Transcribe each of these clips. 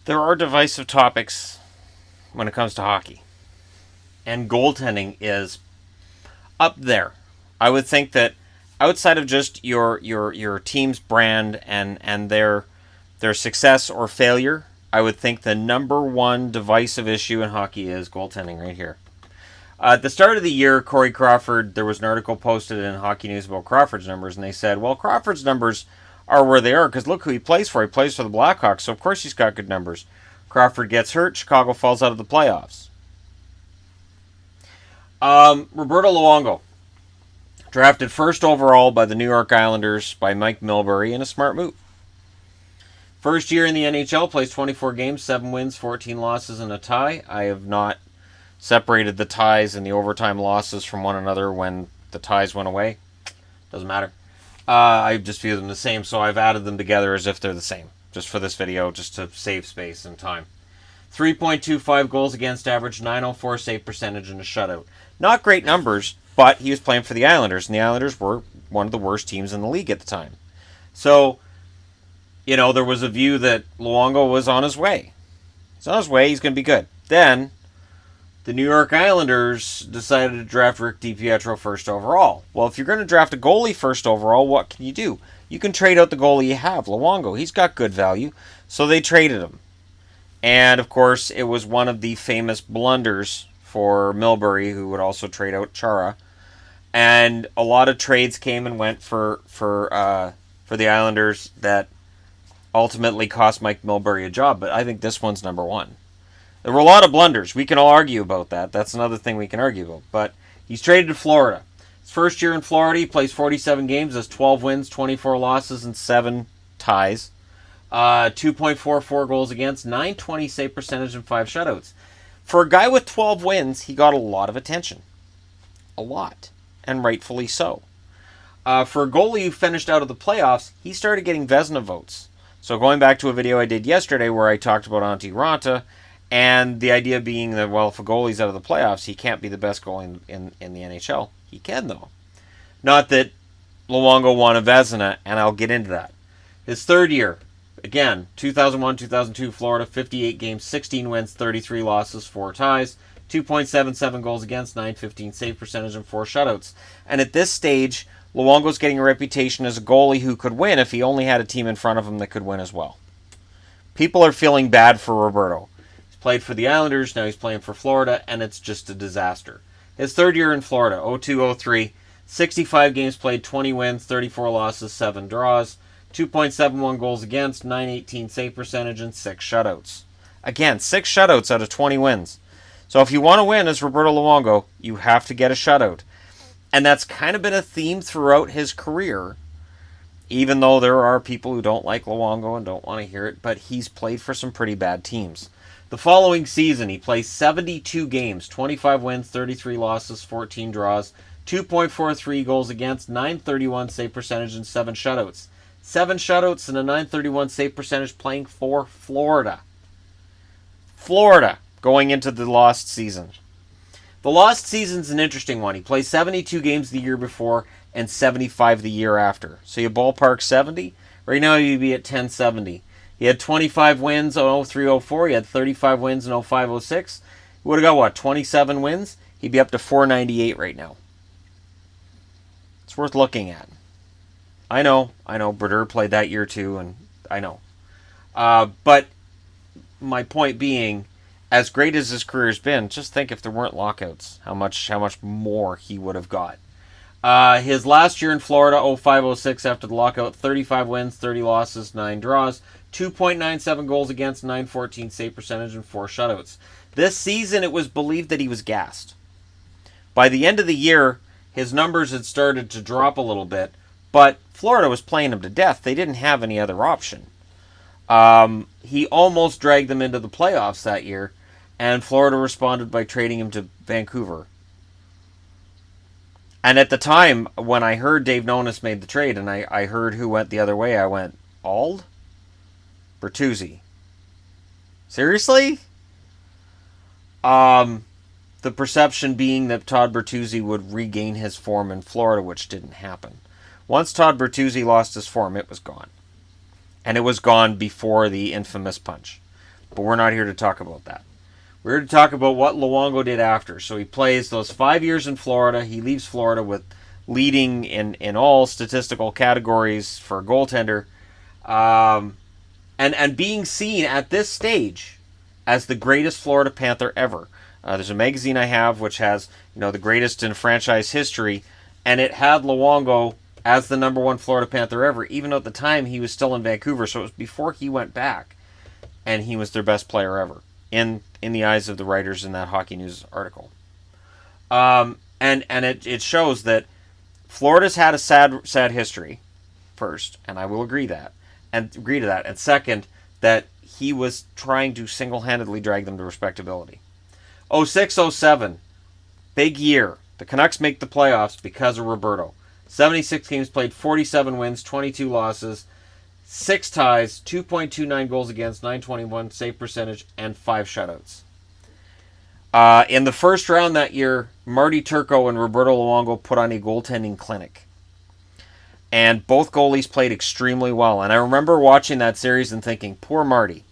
There are divisive topics when it comes to hockey, and goaltending is up there. I would think that outside of just your team's brand and their success or failure, I would think the number one divisive issue in hockey is goaltending right here. At the start of the year, Corey Crawford, there was an article posted in Hockey News about Crawford's numbers, and they said, well, Crawford's numbers are where they are because look who he plays for. He plays for the Blackhawks, so of course he's got good numbers. Crawford gets hurt, Chicago falls out of the playoffs. Roberto Luongo, drafted first overall by the New York Islanders by Mike Milbury in a smart move. First year in the NHL, plays 24 games, 7 wins, 14 losses, and a tie. I have not separated the ties and the overtime losses from one another when the ties went away. Doesn't matter. I just view them the same, so I've added them together as if they're the same, just for this video, just to save space and time. 3.25 goals against average, 904 save percentage, and a shutout. Not great numbers, but he was playing for the Islanders, and the Islanders were one of the worst teams in the league at the time. So, there was a view that Luongo was on his way. He's on his way, he's going to be good. Then, the New York Islanders decided to draft Rick DiPietro first overall. Well, if you're going to draft a goalie first overall, what can you do? You can trade out the goalie you have, Luongo. He's got good value, so they traded him. And, of course, it was one of the famous blunders for Milbury, who would also trade out Chara. And a lot of trades came and went for the Islanders that ultimately cost Mike Milbury a job, but I think this one's number one. There were a lot of blunders. We can all argue about that. That's another thing we can argue about. But he's traded to Florida. His first year in Florida, he plays 47 games, has 12 wins, 24 losses, and 7 ties. 2.44 goals against, 920 save percentage, and 5 shutouts. For a guy with 12 wins, he got a lot of attention. A lot. And rightfully so. For a goalie who finished out of the playoffs, he started getting Vezina votes. So going back to a video I did yesterday where I talked about Antti Raanta, and the idea being that, well, if a goalie's out of the playoffs, he can't be the best goalie in the NHL. He can, though. Not that Luongo won a Vezina, and I'll get into that. His third year, again, 2001-2002 Florida, 58 games, 16 wins, 33 losses, 4 ties, 2.77 goals against, 915 save percentage, and 4 shutouts. And at this stage, Luongo's getting a reputation as a goalie who could win if he only had a team in front of him that could win as well. People are feeling bad for Roberto. He's played for the Islanders, now he's playing for Florida, and it's just a disaster. His third year in Florida, 02-03, 65 games played, 20 wins, 34 losses, 7 draws, 2.71 goals against, 918 save percentage, and 6 shutouts. Again, 6 shutouts out of 20 wins. So if you want to win as Roberto Luongo, you have to get a shutout. And that's kind of been a theme throughout his career, even though there are people who don't like Luongo and don't want to hear it, but he's played for some pretty bad teams. The following season, he plays 72 games, 25 wins, 33 losses, 14 draws, 2.43 goals against, 931 save percentage, and 7 shutouts. 7 shutouts and a 931 save percentage playing for Florida. Florida going into the lost season. The lost season's an interesting one. He plays 72 games the year before and 75 the year after. So you ballpark 70. Right now you'd be at 1070. He had 25 wins in 03-04. He had 35 wins in 05-06. He would have got, 27 wins? He'd be up to 498 right now. It's worth looking at. I know. Brodeur played that year too, and I know. But my point being, as great as his career's been, just think if there weren't lockouts, how much more he would have got. His last year in Florida, 05-06, after the lockout, 35 wins, 30 losses, 9 draws, 2.97 goals against, 914 save percentage, and 4 shutouts. This season, it was believed that he was gassed. By the end of the year, his numbers had started to drop a little bit, but Florida was playing him to death. They didn't have any other option. He almost dragged them into the playoffs that year, and Florida responded by trading him to Vancouver. And at the time, when I heard Dave Nonis made the trade, and I heard who went the other way, I went, Ald? Bertuzzi. Seriously? The perception being that Todd Bertuzzi would regain his form in Florida, which didn't happen. Once Todd Bertuzzi lost his form, it was gone. And it was gone before the infamous punch. But we're not here to talk about that. We're here to talk about what Luongo did after. So he plays those 5 years in Florida. He leaves Florida with leading in all statistical categories for a goaltender. And being seen at this stage as the greatest Florida Panther ever. There's a magazine I have which has, the greatest in franchise history, and it had Luongo as the number one Florida Panther ever, even though at the time he was still in Vancouver, so it was before he went back, and he was their best player ever, in the eyes of the writers in that Hockey News article. And it shows that Florida's had a sad history, first, and I will agree to that. And second, that he was trying to single-handedly drag them to respectability. 06-07, big year. The Canucks make the playoffs because of Roberto. 76 games played, 47 wins, 22 losses, 6 ties, 2.29 goals against, 921 save percentage, and 5 shutouts. In the first round that year, Marty Turco and Roberto Luongo put on a goaltending clinic. And both goalies played extremely well. And I remember watching that series and thinking, poor Marty.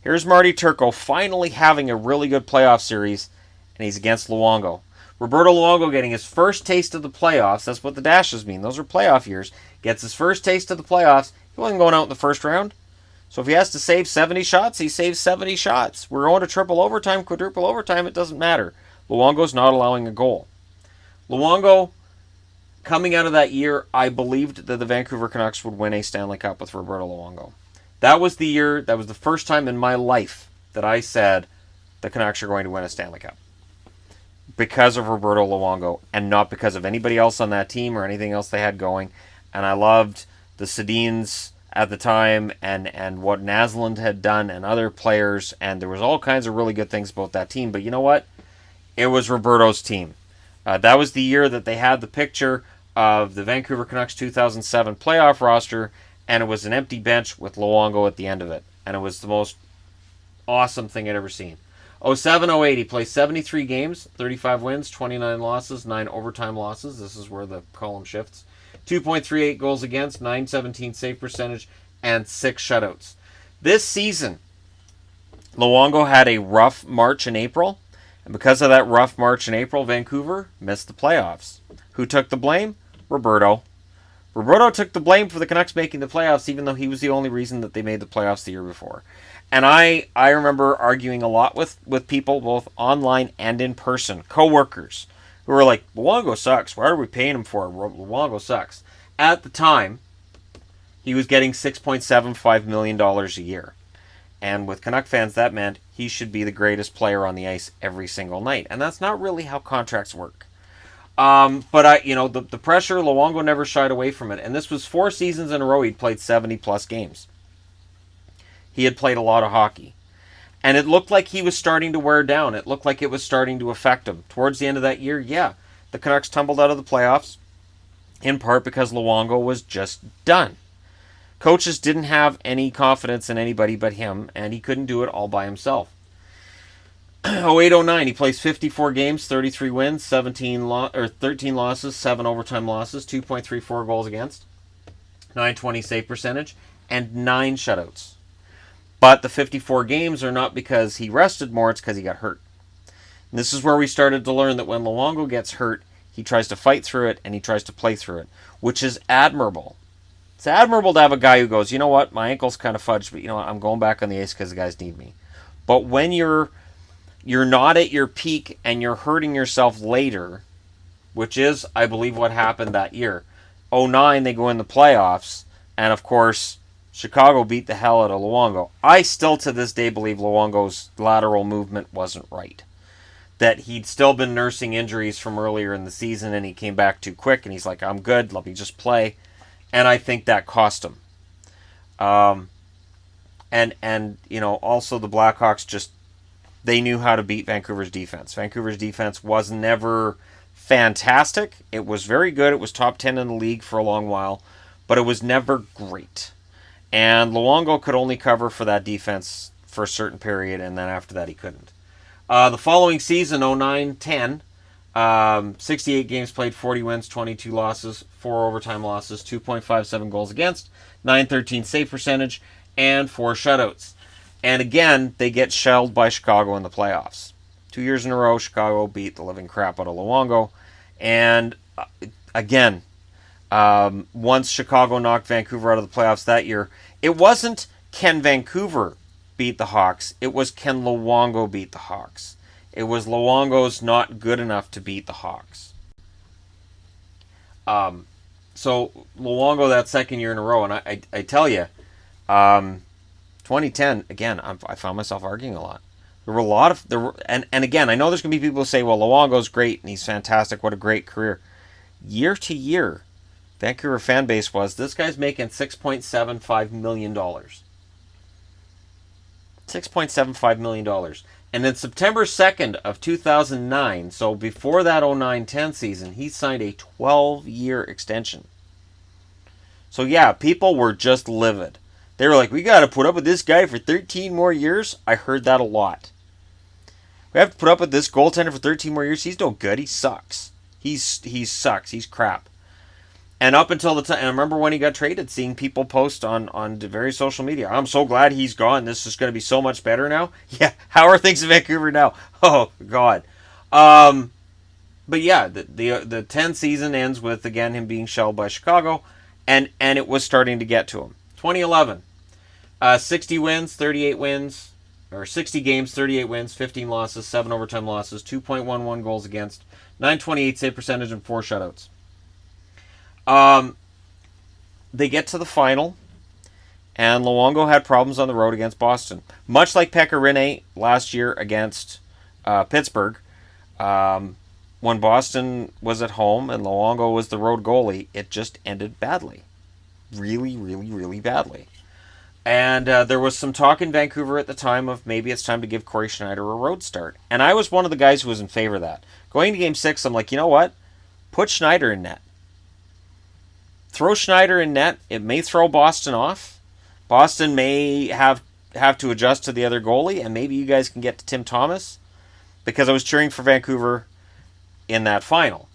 Here's Marty Turco finally having a really good playoff series, and he's against Luongo. Roberto Luongo getting his first taste of the playoffs. That's what the dashes mean. Those are playoff years. Gets his first taste of the playoffs. He wasn't going out in the first round. So if he has to save 70 shots, he saves 70 shots. We're going to triple overtime, quadruple overtime. It doesn't matter. Luongo's not allowing a goal. Luongo, coming out of that year, I believed that the Vancouver Canucks would win a Stanley Cup with Roberto Luongo. That was the year, that was the first time in my life that I said the Canucks are going to win a Stanley Cup. Because of Roberto Luongo, and not because of anybody else on that team or anything else they had going. And I loved the Sedins at the time, and what Naslund had done, and other players, and there was all kinds of really good things about that team. But you know what? It was Roberto's team. That was the year that they had the picture of the Vancouver Canucks 2007 playoff roster, and it was an empty bench with Luongo at the end of it. And it was the most awesome thing I'd ever seen. 07-08, he plays 73 games, 35 wins, 29 losses, 9 overtime losses. This is where the column shifts. 2.38 goals against, 917 save percentage, and 6 shutouts. This season, Luongo had a rough March and April, and because of that rough March and April, Vancouver missed the playoffs. Who took the blame? Roberto. Roberto took the blame for the Canucks making the playoffs, even though he was the only reason that they made the playoffs the year before. And I remember arguing a lot with people, both online and in person, co-workers, who were like, Luongo sucks. Why are we paying him for it? Luongo sucks. At the time, he was getting $6.75 million a year. And with Canuck fans, that meant he should be the greatest player on the ice every single night. And that's not really how contracts work. But the pressure, Luongo never shied away from it. And this was 4 seasons in a row he'd played 70-plus games. He had played a lot of hockey. And it looked like he was starting to wear down. It looked like it was starting to affect him. Towards the end of that year, the Canucks tumbled out of the playoffs, in part because Luongo was just done. Coaches didn't have any confidence in anybody but him, and he couldn't do it all by himself. 08-09, he plays 54 games, 33 wins, 13 losses, 7 overtime losses, 2.34 goals against, 920 save percentage, and 9 shutouts. But the 54 games are not because he rested more, it's because he got hurt. And this is where we started to learn that when Luongo gets hurt, he tries to fight through it and he tries to play through it, which is admirable. It's admirable to have a guy who goes, you know what, my ankle's kind of fudged, but you know what, I'm going back on the ice because the guys need me. But when you're not at your peak and you're hurting yourself later, which is, I believe, what happened that year. 09, they go in the playoffs, and of course, Chicago beat the hell out of Luongo. I still, to this day, believe Luongo's lateral movement wasn't right. That he'd still been nursing injuries from earlier in the season, and he came back too quick, and he's like, I'm good, let me just play. And I think that cost him. Also the Blackhawks they knew how to beat Vancouver's defense. Vancouver's defense was never fantastic. It was very good. It was top 10 in the league for a long while, but it was never great. And Luongo could only cover for that defense for a certain period, and then after that he couldn't. The following season, 09-10, 68 games played, 40 wins, 22 losses, 4 overtime losses, 2.57 goals against, 913 save percentage, and 4 shutouts. And again, they get shelled by Chicago in the playoffs. 2 years in a row, Chicago beat the living crap out of Luongo. And again, once Chicago knocked Vancouver out of the playoffs that year, it wasn't can Vancouver beat the Hawks, it was can Luongo beat the Hawks. It was Luongo's not good enough to beat the Hawks. So Luongo that second year in a row, and I tell you, 2010 again, I found myself arguing a lot. There were a lot of and again, I know there's gonna be people who say, well, Luongo's great and he's fantastic, what a great career. Year to year, Vancouver fan base was, this guy's making $6.75 million. $6.75 million. And then September 2nd of 2009, so before that 09-10 season, he signed a 12-year extension. So yeah, people were just livid. They were like, we got to put up with this guy for 13 more years? I heard that a lot. We have to put up with this goaltender for 13 more years? He's no good. He sucks. He sucks. He's crap. And up until the time, and I remember when he got traded, seeing people post on the various social media, I'm so glad he's gone. This is going to be so much better now. Yeah, how are things in Vancouver now? Oh, God. But yeah, the 10 season ends with, again, him being shelled by Chicago, and it was starting to get to him. 2011, 60 wins, 38 wins, or 60 games, 38 wins, 15 losses, 7 overtime losses, 2.11 goals against, 928 save percentage, and 4 shutouts. They get to the final, and Luongo had problems on the road against Boston. Much like Pekka Rinne last year against Pittsburgh, when Boston was at home and Luongo was the road goalie, it just ended badly. Really, really, really badly. And there was some talk in Vancouver at the time of maybe it's time to give Corey Schneider a road start. And I was one of the guys who was in favor of that. Going to Game 6, I'm like, you know what? Put Schneider in net. Throw Schneider in net. It may throw Boston off. Boston may have to adjust to the other goalie, and maybe you guys can get to Tim Thomas, because I was cheering for Vancouver in that final.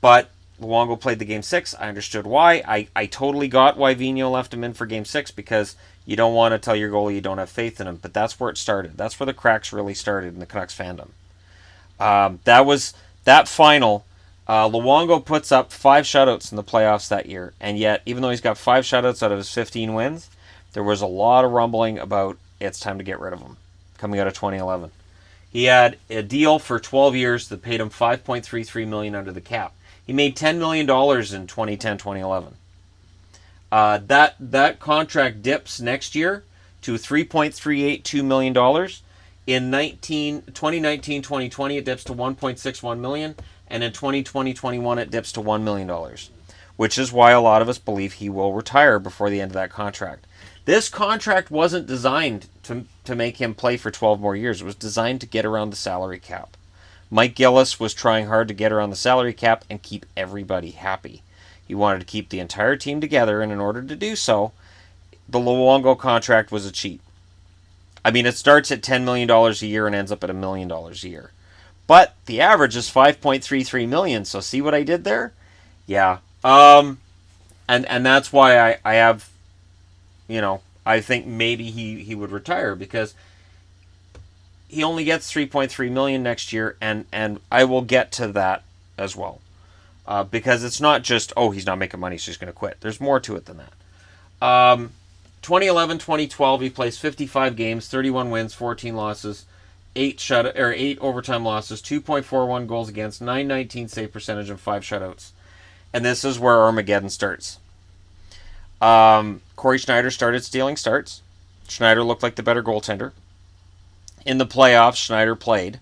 But Luongo played the Game 6. I understood why. I totally got why Vigneault left him in for Game 6, because you don't want to tell your goalie you don't have faith in him. But that's where it started. That's where the cracks really started in the Canucks fandom. That final. Luongo puts up 5 shutouts in the playoffs that year, and yet, even though he's got 5 shutouts out of his 15 wins, there was a lot of rumbling about it's time to get rid of him coming out of 2011. He had a deal for 12 years that paid him $5.33 million under the cap. He made $10 million in 2010-2011. That contract dips next year to $3.382 million. In 2019-2020, it dips to $1.61 million. And in 2020-21, it dips to $1 million, which is why a lot of us believe he will retire before the end of that contract. This contract wasn't designed to make him play for 12 more years. It was designed to get around the salary cap. Mike Gillis was trying hard to get around the salary cap and keep everybody happy. He wanted to keep the entire team together, and in order to do so, the Luongo contract was a cheat. I mean, it starts at $10 million a year and ends up at $1 million a year. But the average is $5.33 million. So see what I did there? Yeah. And that's why I have, I think maybe he would retire, because he only gets $3.3 million next year, and I will get to that as well. Because it's not just, he's not making money, so he's going to quit. There's more to it than that. 2011-2012, he plays 55 games, 31 wins, 14 losses. 8 overtime losses, 2.41 goals against, 919 save percentage, and 5 shutouts. And this is where Armageddon starts. Corey Schneider started stealing starts. Schneider looked like the better goaltender. In the playoffs, Schneider played.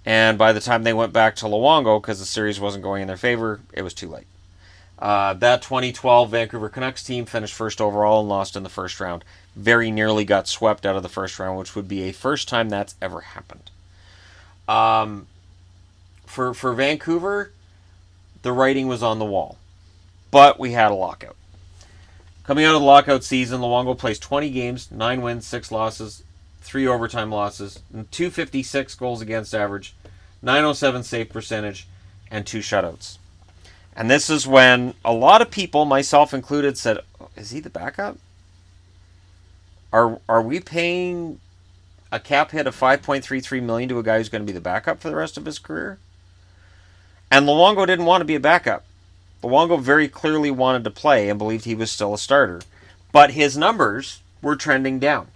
And by the time they went back to Luongo, because the series wasn't going in their favor, it was too late. That 2012 Vancouver Canucks team finished first overall and lost in the first round. Very nearly got swept out of the first round, which would be a first time that's ever happened. For Vancouver, the writing was on the wall. But we had a lockout. Coming out of the lockout season, Luongo plays 20 games, 9 wins, 6 losses, 3 overtime losses, and 256 goals against average, 907 save percentage, and 2 shutouts. And this is when a lot of people, myself included, said, is he the backup? Are we paying a cap hit of $5.33 million to a guy who's going to be the backup for the rest of his career? And Luongo didn't want to be a backup. Luongo very clearly wanted to play and believed he was still a starter. But his numbers were trending down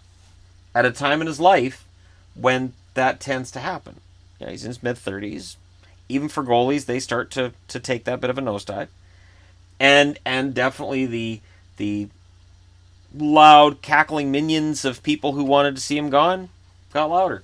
at a time in his life when that tends to happen. You know, he's in his mid-30s. Even for goalies, they start to take that bit of a nosedive. And definitely the loud, cackling minions of people who wanted to see him gone got louder.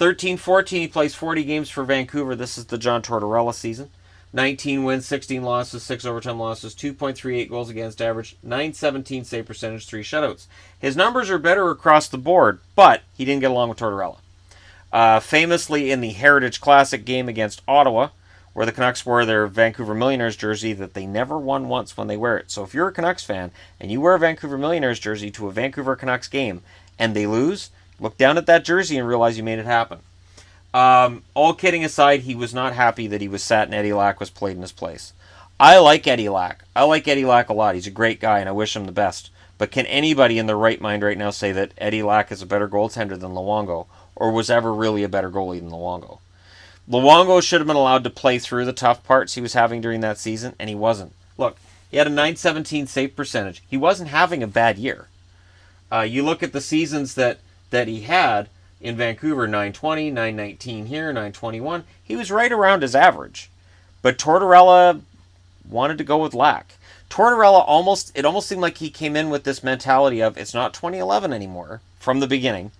13-14, he plays 40 games for Vancouver. This is the John Tortorella season. 19 wins, 16 losses, 6 overtime losses, 2.38 goals against average, 917 save percentage, 3 shutouts. His numbers are better across the board, but he didn't get along with Tortorella. Famously in the Heritage Classic game against Ottawa, where the Canucks wore their Vancouver Millionaires jersey that they never won once when they wear it. So if you're a Canucks fan and you wear a Vancouver Millionaires jersey to a Vancouver Canucks game and they lose, look down at that jersey and realize you made it happen. All kidding aside, he was not happy that he was sat and Eddie Lack was played in his place. I like Eddie Lack. I like Eddie Lack a lot. He's a great guy, and I wish him the best. But can anybody in their right mind right now say that Eddie Lack is a better goaltender than Luongo, or was ever really a better goalie than Luongo? Luongo should have been allowed to play through the tough parts he was having during that season, and he wasn't. Look, he had a .917 save percentage. He wasn't having a bad year. You look at the seasons that he had in Vancouver, 920, 919 here, 921. He was right around his average. But Tortorella wanted to go with Lack. Tortorella almost seemed like he came in with this mentality of it's not 2011 anymore from the beginning,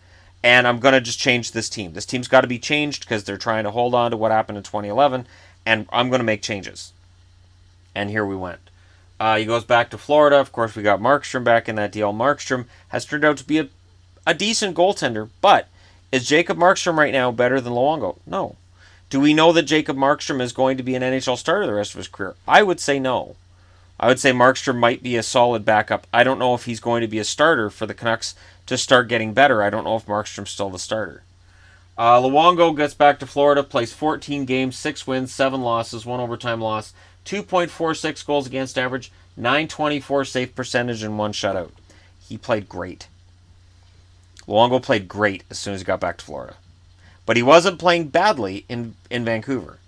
and I'm going to just change this team. This team's got to be changed because they're trying to hold on to what happened in 2011, and I'm going to make changes. And here we went. He goes back to Florida. Of course, we got Markstrom back in that deal. Markstrom has turned out to be a decent goaltender, but is Jacob Markstrom right now better than Luongo? No. Do we know that Jacob Markstrom is going to be an NHL starter the rest of his career? I would say no. I would say Markstrom might be a solid backup. I don't know if he's going to be a starter for the Canucks to start getting better. I don't know if Markstrom's still the starter. Luongo gets back to Florida, plays 14 games, 6 wins, 7 losses, 1 overtime loss, 2.46 goals against average, 924 save percentage, and 1 shutout. He played great. Luongo played great as soon as he got back to Florida. But he wasn't playing badly in Vancouver.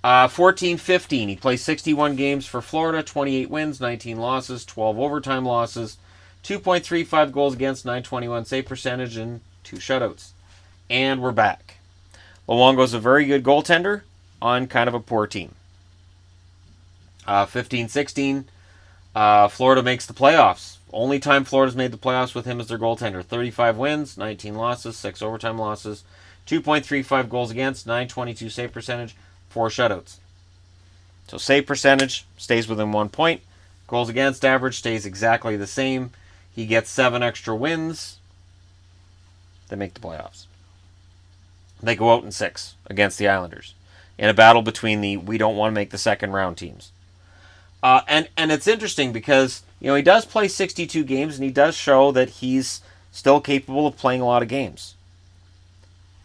14-15, he plays 61 games for Florida, 28 wins, 19 losses, 12 overtime losses, 2.35 goals against, 921 save percentage, and 2 shutouts. And we're back. Luongo's a very good goaltender on kind of a poor team. 15-16, Florida makes the playoffs. Only time Florida's made the playoffs with him as their goaltender. 35 wins, 19 losses, 6 overtime losses, 2.35 goals against, 922 save percentage, 4 shutouts. So save percentage stays within 1 point. Goals against average stays exactly the same. He gets 7 extra wins. They make the playoffs. They go out in 6 against the Islanders in a battle between the we don't want to make the second round teams. And it's interesting because, you know, he does play 62 games and he does show that he's still capable of playing a lot of games.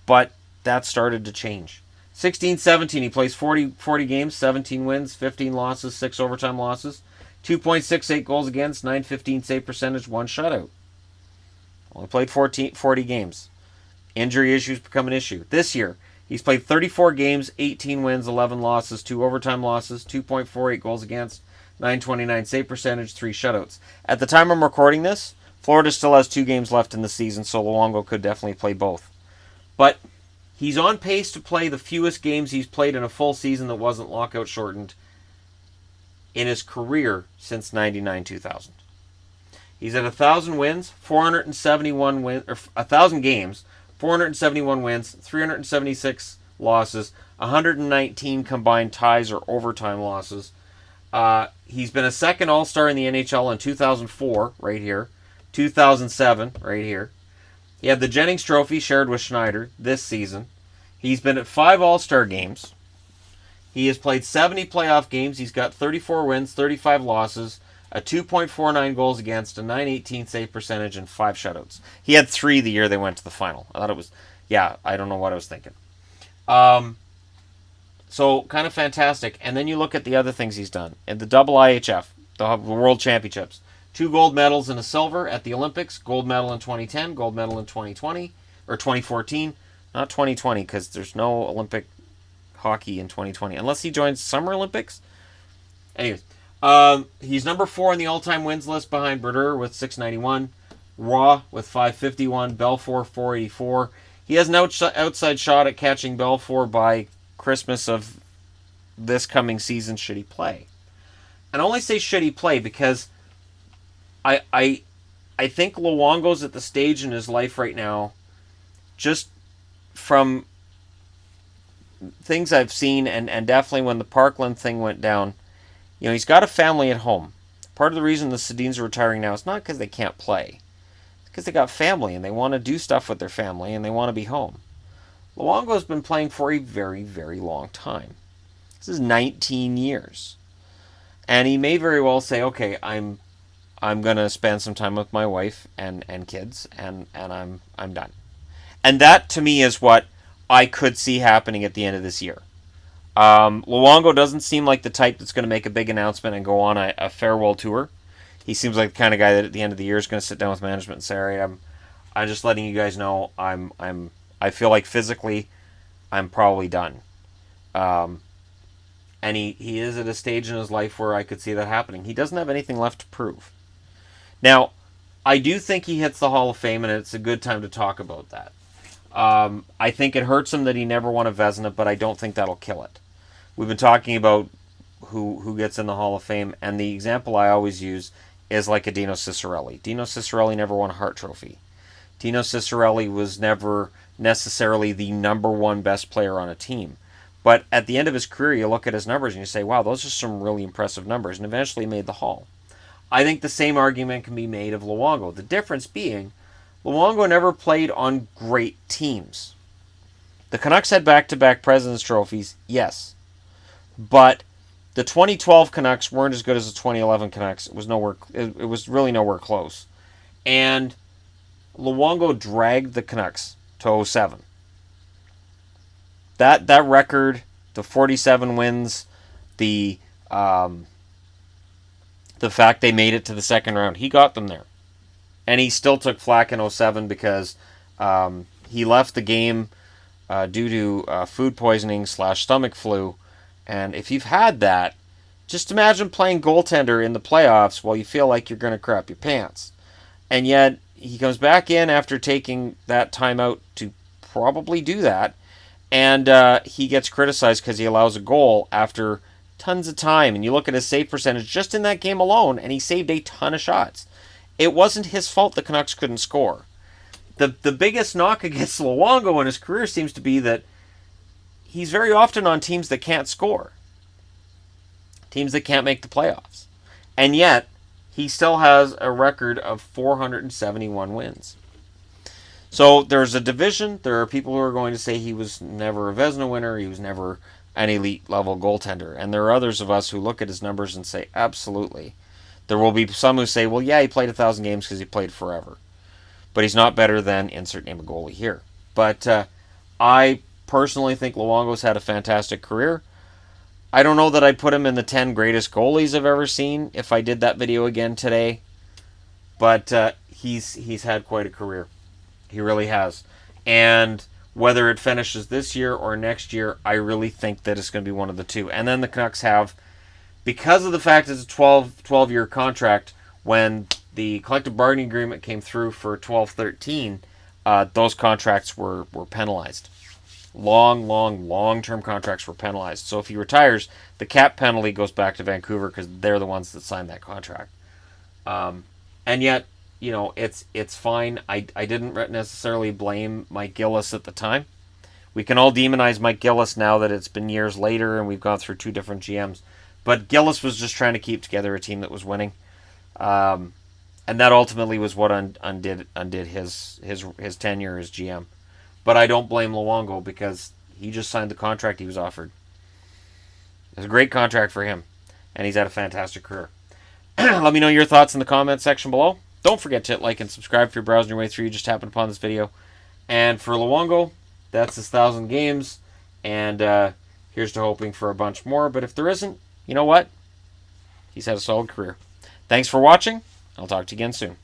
But that started to change. 16-17, he plays 40 games, 17 wins, 15 losses, 6 overtime losses, 2.68 goals against, 915 save percentage, 1 shutout. Only played 40 games. Injury issues become an issue. This year, he's played 34 games, 18 wins, 11 losses, 2 overtime losses, 2.48 goals against, 929 save percentage, 3 shutouts. At the time I'm recording this, Florida still has 2 games left in the season, so Luongo could definitely play both. But he's on pace to play the fewest games he's played in a full season that wasn't lockout shortened in his career since 99-2000. He's at 1,000 wins, 471 wins, or 1,000 games, 471 wins, 376 losses, 119 combined ties or overtime losses. He's been a second All-Star in the NHL in 2004, right here, 2007, right here. He had the Jennings Trophy shared with Schneider this season. He's been at 5 All-Star games. He has played 70 playoff games. He's got 34 wins, 35 losses, a 2.49 goals against, a 918 save percentage, and 5 shutouts. He had 3 the year they went to the final. I thought it was, I don't know what I was thinking. So, kind of fantastic. And then you look at the other things he's done. In the double IHF, the World Championships, 2 gold medals and a silver at the Olympics. Gold medal in 2010, gold medal in 2020, or 2014. Not 2020, because there's no Olympic hockey in 2020. Unless he joins Summer Olympics. Anyways, he's number 4 on the all-time wins list behind Brodeur with 691. Raw with 551. Belfour 484. He has an outside shot at catching Belfour by Christmas of this coming season should he play. And I only say should he play because I think Luongo's at the stage in his life right now, just from things I've seen, and definitely when the Parkland thing went down, you know, he's got a family at home. Part of the reason the Sedins are retiring now is not because they can't play. It's because they got family and they want to do stuff with their family and they want to be home. Luongo's been playing for a very, very long time. This is 19 years. And he may very well say, okay, I'm going to spend some time with my wife and kids, and I'm done. And that, to me, is what I could see happening at the end of this year. Luongo doesn't seem like the type that's going to make a big announcement and go on a farewell tour. He seems like the kind of guy that at the end of the year is going to sit down with management and say, all right, I'm just letting you guys know I feel like physically I'm probably done. And he is at a stage in his life where I could see that happening. He doesn't have anything left to prove. Now, I do think he hits the Hall of Fame, and it's a good time to talk about that. I think it hurts him that he never won a Vezina, but I don't think that'll kill it. We've been talking about who gets in the Hall of Fame, and the example I always use is like a Dino Ciccarelli. Dino Ciccarelli never won a Hart Trophy. Dino Ciccarelli was never necessarily the number one best player on a team. But at the end of his career, you look at his numbers and you say, wow, those are some really impressive numbers, and eventually made the Hall. I think the same argument can be made of Luongo. The difference being, Luongo never played on great teams. The Canucks had back-to-back President's Trophies, yes. But the 2012 Canucks weren't as good as the 2011 Canucks. It was really nowhere close. And Luongo dragged the Canucks to 07. That record, the 47 wins, the fact they made it to the second round, he got them there. And he still took flack in 07 because he left the game due to food poisoning / stomach flu. And if you've had that, just imagine playing goaltender in the playoffs while you feel like you're going to crap your pants. And yet, he comes back in after taking that time out to probably do that. And he gets criticized because he allows a goal after tons of time. And you look at his save percentage just in that game alone, and he saved a ton of shots. It wasn't his fault the Canucks couldn't score. The biggest knock against Luongo in his career seems to be that he's very often on teams that can't score. Teams that can't make the playoffs. And yet, he still has a record of 471 wins. So there's a division. There are people who are going to say he was never a Vezina winner. He was never an elite level goaltender. And there are others of us who look at his numbers and say, absolutely. There will be some who say, well, yeah, he played 1,000 games because he played forever. But he's not better than insert name a goalie here. But I personally think Luongo's had a fantastic career. I don't know that I'd put him in the 10 greatest goalies I've ever seen if I did that video again today. But he's had quite a career. He really has. And whether it finishes this year or next year, I really think that it's going to be one of the two. And then the Canucks have, because of the fact it's a 12-year contract, when the collective bargaining agreement came through for 12-13, those contracts were penalized. Long-term contracts were penalized. So if he retires, the cap penalty goes back to Vancouver because they're the ones that signed that contract. And yet, you know, it's fine. I didn't necessarily blame Mike Gillis at the time. We can all demonize Mike Gillis now that it's been years later and we've gone through two different GMs. But Gillis was just trying to keep together a team that was winning. And that ultimately was what undid his tenure as GM. But I don't blame Luongo because he just signed the contract he was offered. It was a great contract for him. And he's had a fantastic career. Let me know your thoughts in the comments section below. Don't forget to hit like and subscribe if you're browsing your way through. You just happened upon this video. And for Luongo, that's his 1,000 games. And here's to hoping for a bunch more. But if there isn't, you know what? He's had a solid career. Thanks for watching. I'll talk to you again soon.